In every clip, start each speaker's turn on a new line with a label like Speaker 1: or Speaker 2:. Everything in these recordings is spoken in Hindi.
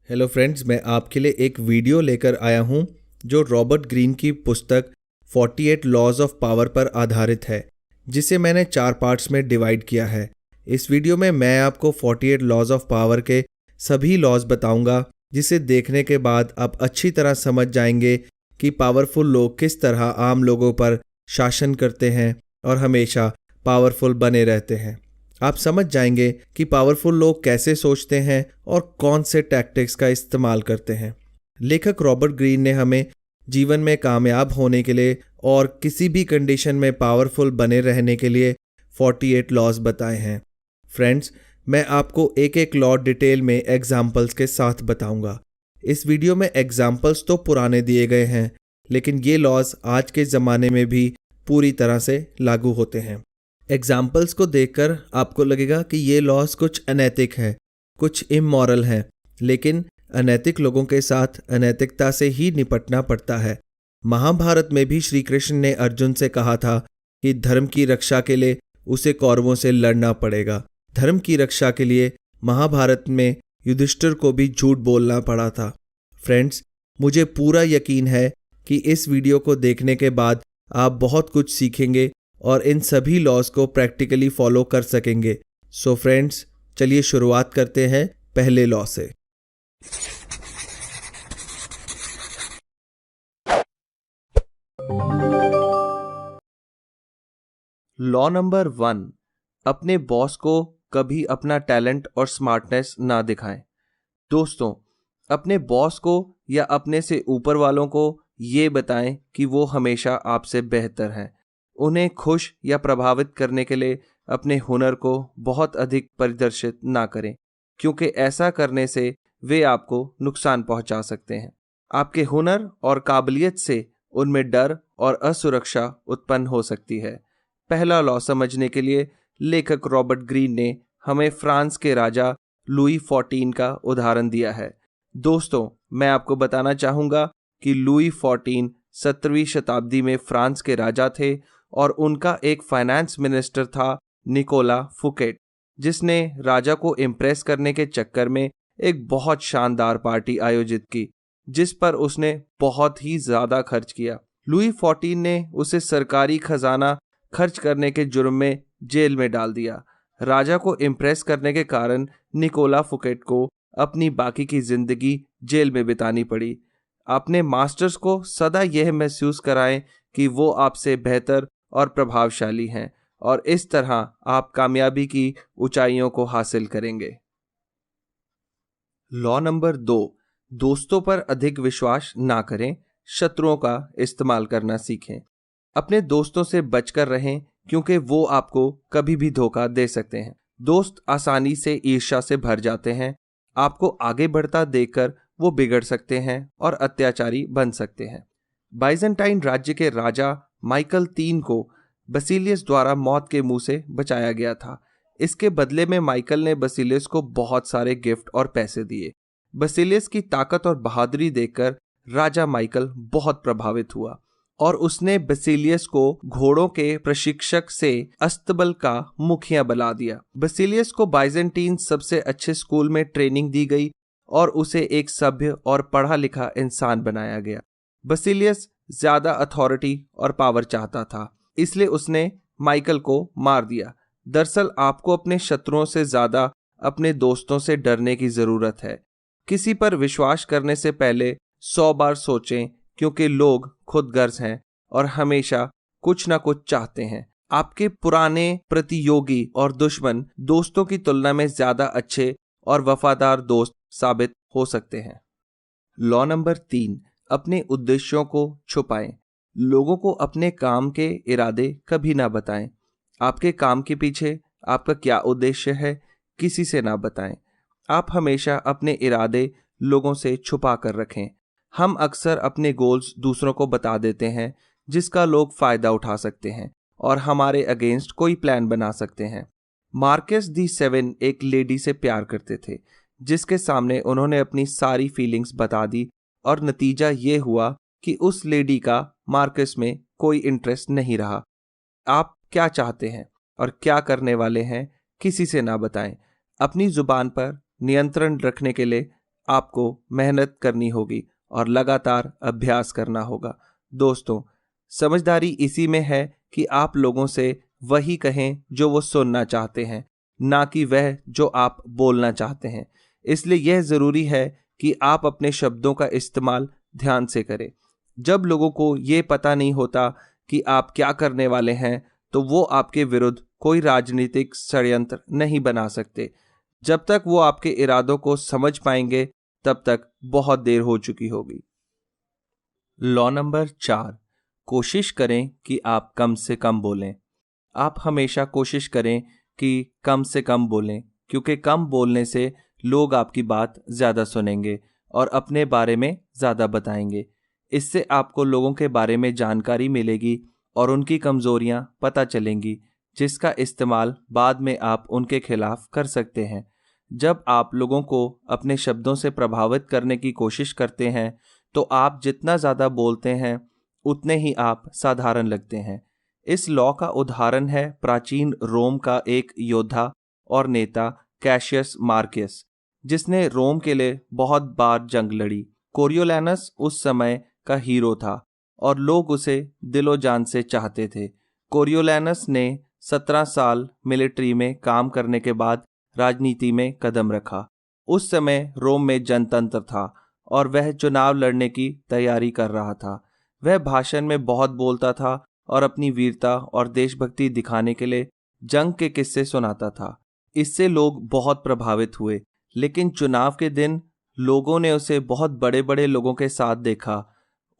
Speaker 1: हेलो फ्रेंड्स, मैं आपके लिए एक वीडियो लेकर आया हूं जो रॉबर्ट ग्रीन की पुस्तक 48 लॉज ऑफ पावर पर आधारित है, जिसे मैंने 4 पार्ट्स में डिवाइड किया है। इस वीडियो में मैं आपको 48 लॉज ऑफ पावर के सभी लॉज बताऊंगा, जिसे देखने के बाद आप अच्छी तरह समझ जाएंगे कि पावरफुल लोग किस तरह आम लोगों पर शासन करते हैं और हमेशा पावरफुल बने रहते हैं। आप समझ जाएंगे कि पावरफुल लोग कैसे सोचते हैं और कौन से टैक्टिक्स का इस्तेमाल करते हैं। लेखक रॉबर्ट ग्रीन ने हमें जीवन में कामयाब होने के लिए और किसी भी कंडीशन में पावरफुल बने रहने के लिए 48 लॉज बताए हैं। फ्रेंड्स, मैं आपको एक एक लॉ डिटेल में एग्जाम्पल्स के साथ बताऊंगा। इस वीडियो में एग्जाम्पल्स तो पुराने दिए गए हैं, लेकिन ये लॉज आज के ज़माने में भी पूरी तरह से लागू होते हैं। एग्जाम्पल्स को देखकर आपको लगेगा कि ये लॉज कुछ अनैतिक है, कुछ इमोरल हैं, लेकिन अनैतिक लोगों के साथ अनैतिकता से ही निपटना पड़ता है। महाभारत में भी श्री कृष्ण ने अर्जुन से कहा था कि धर्म की रक्षा के लिए उसे कौरवों से लड़ना पड़ेगा। धर्म की रक्षा के लिए महाभारत में युधिष्ठिर को भी झूठ बोलना पड़ा था। फ्रेंड्स, मुझे पूरा यकीन है कि इस वीडियो को देखने के बाद आप बहुत कुछ सीखेंगे और इन सभी लॉज को प्रैक्टिकली फॉलो कर सकेंगे। सो फ्रेंड्स, चलिए शुरुआत करते हैं पहले लॉ से। लॉ नंबर 1, अपने बॉस को कभी अपना टैलेंट और स्मार्टनेस ना दिखाएं। दोस्तों, अपने बॉस को या अपने से ऊपर वालों को ये बताएं कि वो हमेशा आपसे बेहतर हैं। उन्हें खुश या प्रभावित करने के लिए अपने हुनर को बहुत अधिक प्रदर्शित ना करें, क्योंकि ऐसा करने से वे आपको नुकसान पहुंचा सकते हैं। आपके हुनर और काबिलियत से उनमें डर और असुरक्षा उत्पन्न हो सकती है। पहला लॉ समझने के लिए लेखक रॉबर्ट ग्रीन ने हमें फ्रांस के राजा लुई 14 का उदाहरण दिया है। दोस्तों, मैं आपको बताना चाहूँगा कि लुई 14 17वीं शताब्दी में फ्रांस के राजा थे और उनका एक फाइनेंस मिनिस्टर था निकोला फुकेट, जिसने राजा को इम्प्रेस करने के चक्कर में एक बहुत शानदार पार्टी आयोजित की, जिस पर उसने बहुत ही ज़्यादा खर्च किया। लुई 14 ने उसे सरकारी खजाना खर्च करने के जुर्म में जेल में डाल दिया। राजा को इम्प्रेस करने के कारण निकोला फुकेट को अपनी बाकी की जिंदगी जेल में बितानी पड़ी। अपने मास्टर्स को सदा यह महसूस कराएं कि वो आपसे बेहतर और प्रभावशाली हैं, और इस तरह आप कामयाबी की ऊंचाइयों को हासिल करेंगे। लॉ नंबर 2, दोस्तों पर अधिक विश्वास ना करें, शत्रुओं का इस्तेमाल करना सीखें। अपने दोस्तों से बचकर रहें, क्योंकि वो आपको कभी भी धोखा दे सकते हैं। दोस्त आसानी से ईर्ष्या से भर जाते हैं। आपको आगे बढ़ता देखकर वो बिगड़ सकते हैं और अत्याचारी बन सकते हैं। बाइजेंटाइन राज्य के राजा माइकल 3 को बसिलियस द्वारा मौत के मुंह से बचाया गया था। इसके बदले में माइकल ने बसिलियस को बहुत सारे गिफ्ट और पैसे दिए। बसिलियस की ताकत और बहादुरी देखकर राजा माइकल बहुत प्रभावित हुआ और उसने बसिलियस को घोड़ों के प्रशिक्षक से अस्तबल का मुखिया बना दिया। बसिलियस को बाइजेंटीन सबसे अच्छे स्कूल में ट्रेनिंग दी गई और उसे एक सभ्य और पढ़ा लिखा इंसान बनाया गया। बसिलियस ज्यादा अथॉरिटी और पावर चाहता था, इसलिए उसने माइकल को मार दिया। दरअसल आपको अपने शत्रुओं से ज्यादा अपने दोस्तों से डरने की जरूरत है। किसी पर विश्वास करने से पहले 100 बार सोचें, क्योंकि लोग खुदगर्ज हैं और हमेशा कुछ ना कुछ चाहते हैं। आपके पुराने प्रतियोगी और दुश्मन दोस्तों की तुलना में ज्यादा अच्छे और वफादार दोस्त साबित हो सकते हैं। लॉ नंबर 3, अपने उद्देश्यों को छुपाएं। लोगों को अपने काम के इरादे कभी ना बताएं। आपके काम के पीछे आपका क्या उद्देश्य है, किसी से ना बताएं। आप हमेशा अपने इरादे लोगों से छुपा कर रखें। हम अक्सर अपने गोल्स दूसरों को बता देते हैं, जिसका लोग फायदा उठा सकते हैं और हमारे अगेंस्ट कोई प्लान बना सकते हैं। मार्कस दी 7 एक लेडी से प्यार करते थे, जिसके सामने उन्होंने अपनी सारी फीलिंग्स बता दी, और नतीजा ये हुआ कि उस लेडी का मार्कस में कोई इंटरेस्ट नहीं रहा। आप क्या चाहते हैं और क्या करने वाले हैं, किसी से ना बताएं। अपनी जुबान पर नियंत्रण रखने के लिए आपको मेहनत करनी होगी और लगातार अभ्यास करना होगा। दोस्तों, समझदारी इसी में है कि आप लोगों से वही कहें जो वो सुनना चाहते हैं, ना कि वह जो आप बोलना चाहते हैं। इसलिए यह ज़रूरी है कि आप अपने शब्दों का इस्तेमाल ध्यान से करें। जब लोगों को ये पता नहीं होता कि आप क्या करने वाले हैं, तो वो आपके विरुद्ध कोई राजनीतिक षड्यंत्र नहीं बना सकते। जब तक वो आपके इरादों को समझ पाएंगे, तब तक बहुत देर हो चुकी होगी। लॉ नंबर 4, कोशिश करें कि आप कम से कम बोलें। आप हमेशा कोशिश करें कि कम से कम बोलें, क्योंकि कम बोलने से लोग आपकी बात ज़्यादा सुनेंगे और अपने बारे में ज़्यादा बताएंगे। इससे आपको लोगों के बारे में जानकारी मिलेगी और उनकी कमज़ोरियां पता चलेंगी, जिसका इस्तेमाल बाद में आप उनके खिलाफ कर सकते हैं। जब आप लोगों को अपने शब्दों से प्रभावित करने की कोशिश करते हैं, तो आप जितना ज़्यादा बोलते हैं उतने ही आप साधारण लगते हैं। इस लॉ का उदाहरण है प्राचीन रोम का एक योद्धा और नेता कैशियस मार्कस, जिसने रोम के लिए बहुत बार जंग लड़ी। कोरियोलैनस उस समय का हीरो था और लोग उसे दिलो जान से चाहते थे। कोरियोलैनस ने 17 साल मिलिट्री में काम करने के बाद राजनीति में कदम रखा। उस समय रोम में जनतंत्र था और वह चुनाव लड़ने की तैयारी कर रहा था। वह भाषण में बहुत बोलता था और अपनी वीरता और देशभक्ति दिखाने के लिए जंग के किस्से सुनाता था। इससे लोग बहुत प्रभावित हुए, लेकिन चुनाव के दिन लोगों ने उसे बहुत बड़े बड़े लोगों के साथ देखा।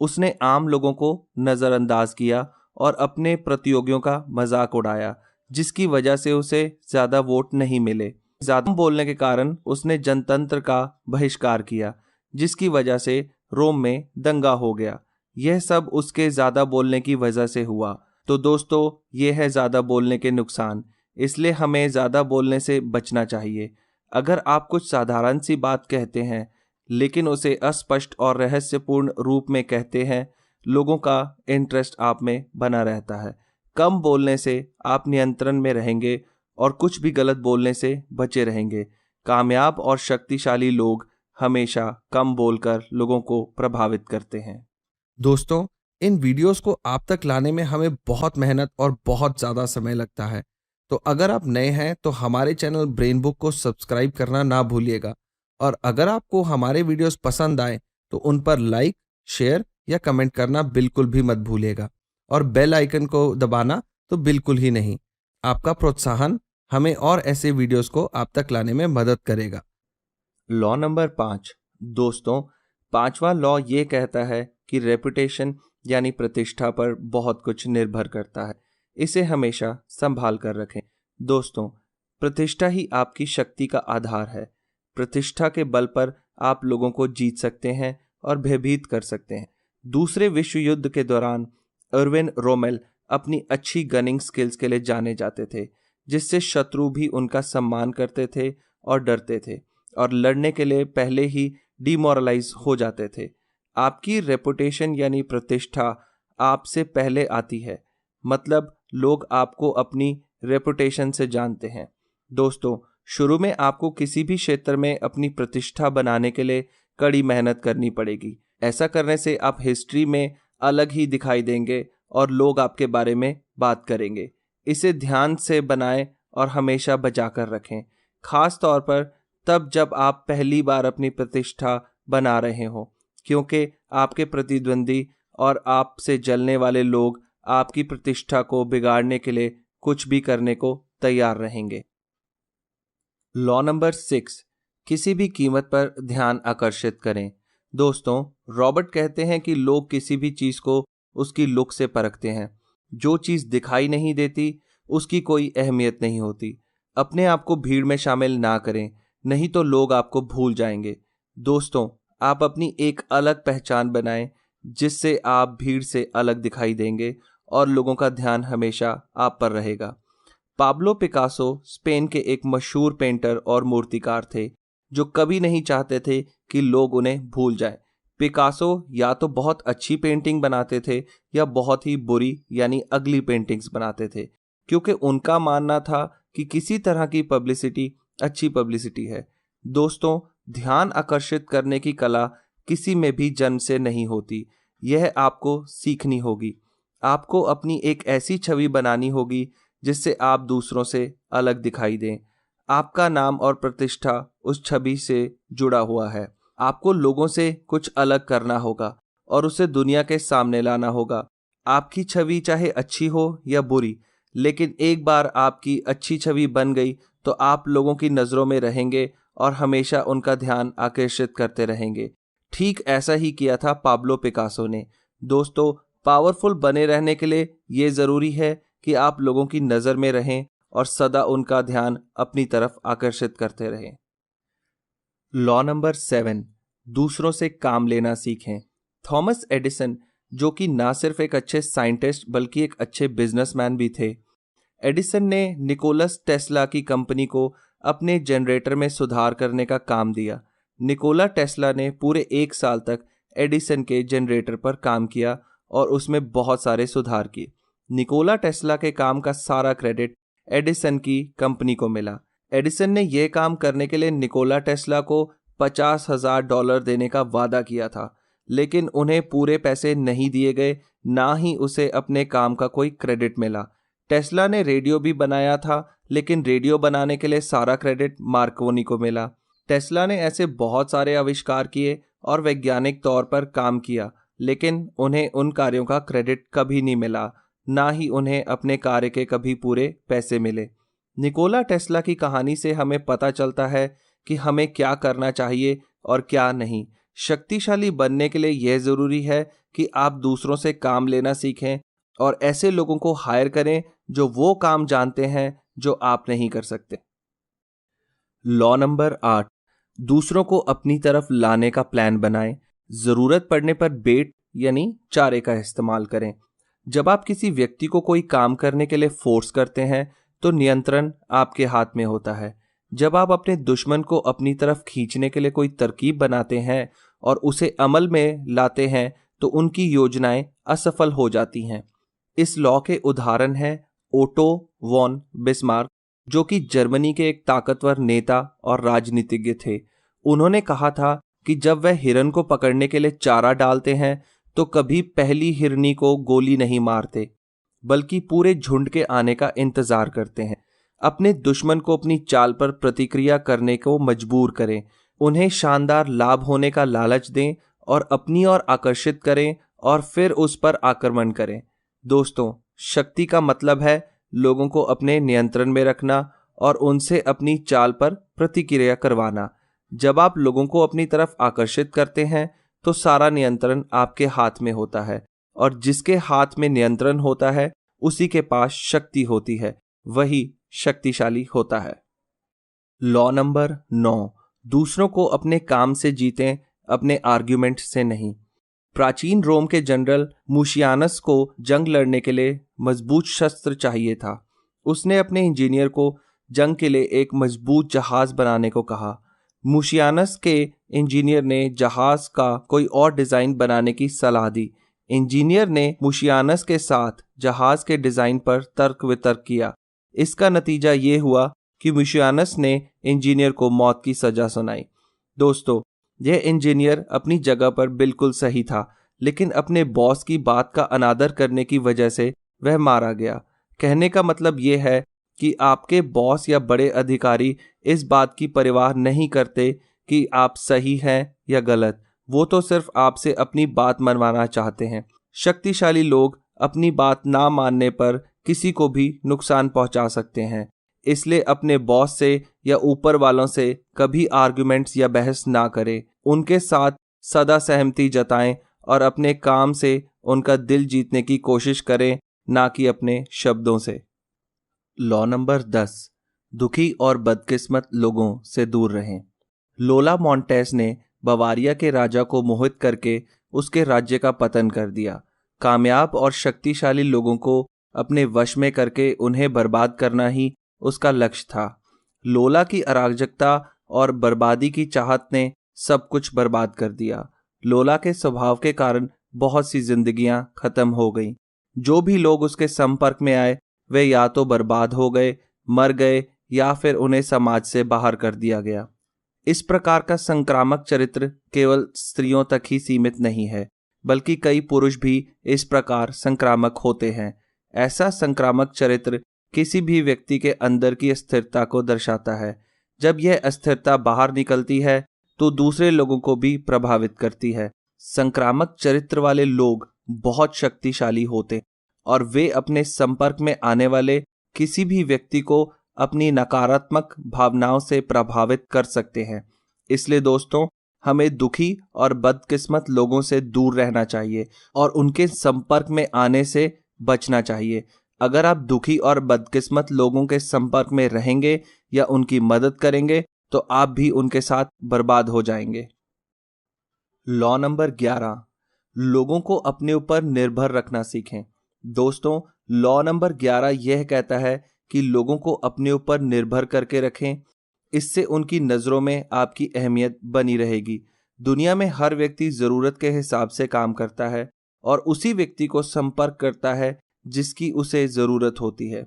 Speaker 1: उसने आम लोगों को नज़रअंदाज किया और अपने प्रतियोगियों का मजाक उड़ाया, जिसकी वजह से उसे ज़्यादा वोट नहीं मिले। ज़्यादा बोलने के कारण उसने जनतंत्र का बहिष्कार किया, जिसकी वजह से रोम में दंगा हो गया। यह सब उसके ज़्यादा बोलने की वजह से हुआ। तो दोस्तों, ये है ज़्यादा बोलने के नुकसान। इसलिए हमें ज़्यादा बोलने से बचना चाहिए। अगर आप कुछ साधारण सी बात कहते हैं, लेकिन उसे अस्पष्ट और रहस्यपूर्ण रूप में कहते हैं, लोगों का इंटरेस्ट आप में बना रहता है। कम बोलने से आप नियंत्रण में रहेंगे और कुछ भी गलत बोलने से बचे रहेंगे। कामयाब और शक्तिशाली लोग हमेशा कम बोलकर लोगों को प्रभावित करते हैं।
Speaker 2: दोस्तों, इन वीडियोस को आप तक लाने में हमें बहुत मेहनत और बहुत ज़्यादा समय लगता है। तो अगर आप नए हैं तो हमारे चैनल ब्रेन बुक को सब्सक्राइब करना ना भूलिएगा। और अगर आपको हमारे वीडियोस पसंद आए तो उन पर लाइक, शेयर या कमेंट करना बिल्कुल भी मत भूलिएगा। और बेल आइकन को दबाना तो बिल्कुल ही नहीं। आपका प्रोत्साहन हमें और ऐसे वीडियोस को आप तक लाने में मदद करेगा।
Speaker 1: लॉ नंबर 5, दोस्तों, 5वां लॉ ये कहता है कि रेपुटेशन यानी प्रतिष्ठा पर बहुत कुछ निर्भर करता है। इसे हमेशा संभाल कर रखें। दोस्तों, प्रतिष्ठा ही आपकी शक्ति का आधार है। प्रतिष्ठा के बल पर आप लोगों को जीत सकते हैं और भयभीत कर सकते हैं। दूसरे विश्व युद्ध के दौरान अर्विन रोमेल अपनी अच्छी गनिंग स्किल्स के लिए जाने जाते थे, जिससे शत्रु भी उनका सम्मान करते थे और डरते थे और लड़ने के लिए पहले ही डिमोरलाइज हो जाते थे। आपकी रेपुटेशन यानी प्रतिष्ठा आपसे पहले आती है, मतलब लोग आपको अपनी रेपुटेशन से जानते हैं। दोस्तों, शुरू में आपको किसी भी क्षेत्र में अपनी प्रतिष्ठा बनाने के लिए कड़ी मेहनत करनी पड़ेगी। ऐसा करने से आप हिस्ट्री में अलग ही दिखाई देंगे और लोग आपके बारे में बात करेंगे। इसे ध्यान से बनाएं और हमेशा बचा कर रखें, खास तौर पर तब जब आप पहली बार अपनी प्रतिष्ठा बना रहे हो, क्योंकि आपके प्रतिद्वंदी और आपसे जलने वाले लोग आपकी प्रतिष्ठा को बिगाड़ने के लिए कुछ भी करने को तैयार रहेंगे। लॉ नंबर 6, किसी भी कीमत पर ध्यान आकर्षित करें। दोस्तों, रॉबर्ट कहते हैं कि लोग किसी भी चीज़ को उसकी लुक से परखते हैं। जो चीज़ दिखाई नहीं देती उसकी कोई अहमियत नहीं होती। अपने आप को भीड़ में शामिल ना करें, नहीं तो लोग आपको भूल जाएंगे। दोस्तों, आप अपनी एक अलग पहचान बनाएं, जिससे आप भीड़ से अलग दिखाई देंगे और लोगों का ध्यान हमेशा आप पर रहेगा। पाब्लो पिकासो स्पेन के एक मशहूर पेंटर और मूर्तिकार थे, जो कभी नहीं चाहते थे कि लोग उन्हें भूल जाएं। पिकासो या तो बहुत अच्छी पेंटिंग बनाते थे या बहुत ही बुरी यानी अगली पेंटिंग्स बनाते थे, क्योंकि उनका मानना था कि किसी तरह की पब्लिसिटी अच्छी पब्लिसिटी है। दोस्तों, ध्यान आकर्षित करने की कला किसी में भी जन्म से नहीं होती, यह आपको सीखनी होगी। आपको अपनी एक ऐसी छवि बनानी होगी जिससे आप दूसरों से अलग दिखाई दें। आपका नाम और प्रतिष्ठा उस छवि से जुड़ा हुआ है। आपको लोगों से कुछ अलग करना होगा और उसे दुनिया के सामने लाना होगा। आपकी छवि चाहे अच्छी हो या बुरी, लेकिन एक बार आपकी अच्छी छवि बन गई तो आप लोगों की नज़रों में रहेंगे और हमेशा उनका ध्यान आकर्षित करते रहेंगे। ठीक ऐसा ही किया था पाब्लो पिकासो ने। दोस्तों, पावरफुल बने रहने के लिए ये ज़रूरी है कि आप लोगों की नज़र में रहें और सदा उनका ध्यान अपनी तरफ आकर्षित करते रहें। लॉ नंबर 7, दूसरों से काम लेना सीखें। थॉमस एडिसन, जो कि ना सिर्फ एक अच्छे साइंटिस्ट बल्कि एक अच्छे बिजनेसमैन भी थे, एडिसन ने निकोलस टेस्ला की कंपनी को अपने जनरेटर में सुधार करने का काम दिया। निकोला टेस्ला ने पूरे 1 साल तक एडिसन के जनरेटर पर काम किया और उसमें बहुत सारे सुधार किए। निकोला टेस्ला के काम का सारा क्रेडिट एडिसन की कंपनी को मिला। एडिसन ने यह काम करने के लिए निकोला टेस्ला को $50,000 देने का वादा किया था, लेकिन उन्हें पूरे पैसे नहीं दिए गए, ना ही उसे अपने काम का कोई क्रेडिट मिला। टेस्ला ने रेडियो भी बनाया था, लेकिन रेडियो बनाने के लिए सारा क्रेडिट मार्कोनी को मिला। टेस्ला ने ऐसे बहुत सारे आविष्कार किए और वैज्ञानिक तौर पर काम किया, लेकिन उन्हें उन कार्यों का क्रेडिट कभी नहीं मिला, ना ही उन्हें अपने कार्य के कभी पूरे पैसे मिले। निकोला टेस्ला की कहानी से हमें पता चलता है कि हमें क्या करना चाहिए और क्या नहीं। शक्तिशाली बनने के लिए यह ज़रूरी है कि आप दूसरों से काम लेना सीखें और ऐसे लोगों को हायर करें जो वो काम जानते हैं जो आप नहीं कर सकते। लॉ नंबर 8, दूसरों को अपनी तरफ लाने का प्लान बनाएं। ज़रूरत पड़ने पर बेट यानी चारे का इस्तेमाल करें। जब आप किसी व्यक्ति को कोई काम करने के लिए फोर्स करते हैं तो नियंत्रण आपके हाथ में होता है। जब आप अपने दुश्मन को अपनी तरफ खींचने के लिए कोई तरकीब बनाते हैं और उसे अमल में लाते हैं तो उनकी योजनाएं असफल हो जाती हैं। इस लॉ के उदाहरण हैं ओटो वॉन बिस्मार्क, जो कि जर्मनी के एक ताकतवर नेता और राजनीतिज्ञ थे। उन्होंने कहा था कि जब वह हिरन को पकड़ने के लिए चारा डालते हैं तो कभी पहली हिरनी को गोली नहीं मारते, बल्कि पूरे झुंड के आने का इंतजार करते हैं। अपने दुश्मन को अपनी चाल पर प्रतिक्रिया करने को मजबूर करें, उन्हें शानदार लाभ होने का लालच दें और अपनी ओर आकर्षित करें और फिर उस पर आक्रमण करें। दोस्तों, शक्ति का मतलब है लोगों को अपने नियंत्रण में रखना और उनसे अपनी चाल पर प्रतिक्रिया करवाना। जब आप लोगों को अपनी तरफ आकर्षित करते हैं तो सारा नियंत्रण आपके हाथ में होता है, और जिसके हाथ में नियंत्रण होता है उसी के पास शक्ति होती है, वही शक्तिशाली होता है। लॉ नंबर 9, दूसरों को अपने काम से जीतें, अपने आर्ग्यूमेंट से नहीं। प्राचीन रोम के जनरल मुशियानस को जंग लड़ने के लिए मजबूत शस्त्र चाहिए था। उसने अपने इंजीनियर को जंग के लिए एक मजबूत जहाज बनाने को कहा। मुशियानस के इंजीनियर ने जहाज का कोई और डिज़ाइन बनाने की सलाह दी। इंजीनियर ने मुशियानस के साथ जहाज के डिज़ाइन पर तर्क वितर्क किया। इसका नतीजा ये हुआ कि मुशियानस ने इंजीनियर को मौत की सज़ा सुनाई। दोस्तों, यह इंजीनियर अपनी जगह पर बिल्कुल सही था, लेकिन अपने बॉस की बात का अनादर करने की वजह से वह मारा गया। कहने का मतलब यह है कि आपके बॉस या बड़े अधिकारी इस बात की परवाह नहीं करते कि आप सही हैं या गलत, वो तो सिर्फ आपसे अपनी बात मनवाना चाहते हैं। शक्तिशाली लोग अपनी बात ना मानने पर किसी को भी नुकसान पहुंचा सकते हैं। इसलिए अपने बॉस से या ऊपर वालों से कभी आर्गुमेंट्स या बहस ना करें। उनके साथ सदा सहमति जताएं और अपने काम से उनका दिल जीतने की कोशिश करें, ना कि अपने शब्दों से। लॉ नंबर 10, दुखी और बदकिस्मत लोगों से दूर रहें। लोला मॉन्टेस ने बवारिया के राजा को मोहित करके उसके राज्य का पतन कर दिया। कामयाब और शक्तिशाली लोगों को अपने वश में करके उन्हें बर्बाद करना ही उसका लक्ष्य था। लोला की अराजकता और बर्बादी की चाहत ने सब कुछ बर्बाद कर दिया। लोला के स्वभाव के कारण बहुत सी जिंदगियां खत्म हो गईं। जो भी लोग उसके संपर्क में आए वे या तो बर्बाद हो गए, मर गए, या फिर उन्हें समाज से बाहर कर दिया गया। इस प्रकार का संक्रामक चरित्र केवल स्त्रियों तक ही सीमित नहीं है, बल्कि कई पुरुष भी इस प्रकार संक्रामक होते हैं। ऐसा संक्रामक चरित्र किसी भी व्यक्ति के अंदर की अस्थिरता को दर्शाता है। जब यह अस्थिरता बाहर निकलती है तो दूसरे लोगों को भी प्रभावित करती है। संक्रामक चरित्र वाले लोग बहुत शक्तिशाली होते और वे अपने संपर्क में आने वाले किसी भी व्यक्ति को अपनी नकारात्मक भावनाओं से प्रभावित कर सकते हैं। इसलिए दोस्तों, हमें दुखी और बदकिस्मत लोगों से दूर रहना चाहिए और उनके संपर्क में आने से बचना चाहिए। अगर आप दुखी और बदकिस्मत लोगों के संपर्क में रहेंगे या उनकी मदद करेंगे तो आप भी उनके साथ बर्बाद हो जाएंगे। लॉ नंबर 11, लोगों को अपने ऊपर निर्भर रखना सीखें। दोस्तों, लॉ नंबर 11 यह कहता है कि लोगों को अपने ऊपर निर्भर करके रखें। इससे उनकी नज़रों में आपकी अहमियत बनी रहेगी। दुनिया में हर व्यक्ति ज़रूरत के हिसाब से काम करता है और उसी व्यक्ति को संपर्क करता है जिसकी उसे ज़रूरत होती है।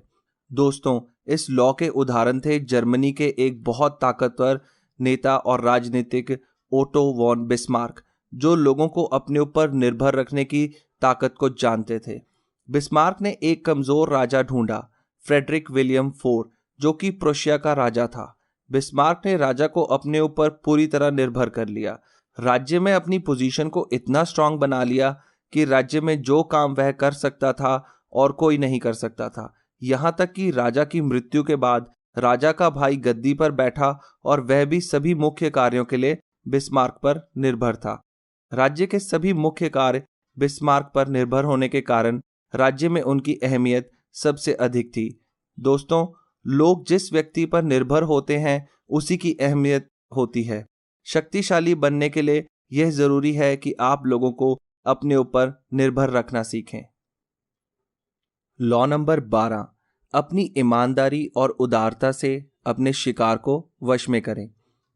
Speaker 1: दोस्तों, इस लॉ के उदाहरण थे जर्मनी के एक बहुत ताकतवर नेता और राजनीतिक ओटो वॉन बिस्मार्क, जो लोगों को अपने ऊपर निर्भर रखने की ताकत को जानते थे। बिस्मार्क ने एक कमज़ोर राजा ढूंढा, फ्रेडरिक विलियम फोर, जो कि प्रोशिया का राजा था। बिस्मार्क ने राजा को अपने ऊपर पूरी तरह निर्भर कर लिया। राज्य में अपनी पोजीशन को इतना स्ट्रांग बना लिया कि राज्य में जो काम वह कर सकता था और कोई नहीं कर सकता था। यहाँ तक कि राजा की मृत्यु के बाद राजा का भाई गद्दी पर बैठा और वह भी सभी मुख्य कार्यों के लिए बिस्मार्क पर निर्भर था। राज्य के सभी मुख्य कार्य बिस्मार्क पर निर्भर होने के कारण राज्य में उनकी अहमियत सबसे अधिक थी। दोस्तों, लोग जिस व्यक्ति पर निर्भर होते हैं उसी की अहमियत होती है। शक्तिशाली बनने के लिए यह जरूरी है कि आप लोगों को अपने ऊपर निर्भर रखना सीखें। लॉ नंबर 12, अपनी ईमानदारी और उदारता से अपने शिकार को वश में करें।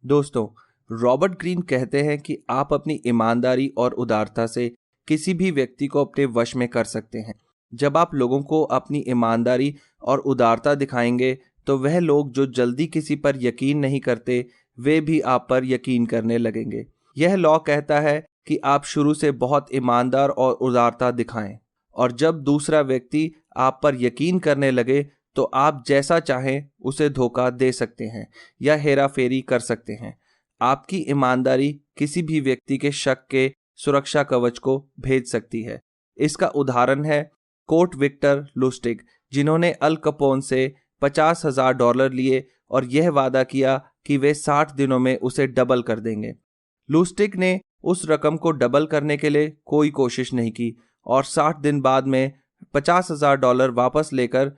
Speaker 1: दोस्तों, रॉबर्ट ग्रीन कहते हैं कि आप अपनी ईमानदारी और उदारता से किसी भी व्यक्ति को अपने वश में कर सकते हैं। जब आप लोगों को अपनी ईमानदारी और उदारता दिखाएंगे तो वह लोग जो जल्दी किसी पर यकीन नहीं करते, वे भी आप पर यकीन करने लगेंगे। यह लॉ कहता है कि आप शुरू से बहुत ईमानदार और उदारता दिखाएं, और जब दूसरा व्यक्ति आप पर यकीन करने लगे तो आप जैसा चाहें उसे धोखा दे सकते हैं या हेराफेरी कर सकते हैं। आपकी ईमानदारी किसी भी व्यक्ति के शक के सुरक्षा कवच को भेज सकती है। इसका उदाहरण है कोर्ट विक्टर लुस्टिग, जिन्होंने अल कपोन से $50,000 लिए और यह वादा किया कि वे 60 दिनों में उसे डबल कर देंगे। लुस्टिग ने उस रकम को डबल करने के लिए कोई कोशिश नहीं की और 60 दिन बाद में $50,000 वापस लेकर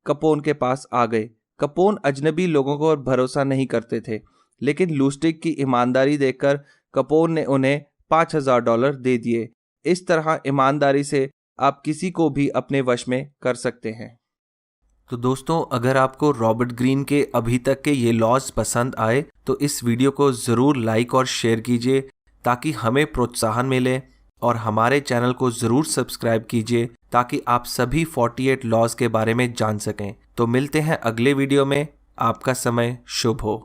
Speaker 1: कपोन के पास आ गए। कपोन अजनबी लोगों को भरोसा नहीं करते थे, लेकिन लुस्टिग की ईमानदारी देखकर कपोन ने उन्हें $5,000 दे दिए। इस तरह ईमानदारी से आप किसी को भी अपने वश में कर सकते हैं।
Speaker 2: तो दोस्तों, अगर आपको रॉबर्ट ग्रीन के अभी तक के ये लॉज पसंद आए तो इस वीडियो को ज़रूर लाइक और शेयर कीजिए ताकि हमें प्रोत्साहन मिले, और हमारे चैनल को ज़रूर सब्सक्राइब कीजिए ताकि आप सभी 48 लॉज के बारे में जान सकें। तो मिलते हैं अगले वीडियो में। आपका समय शुभ हो।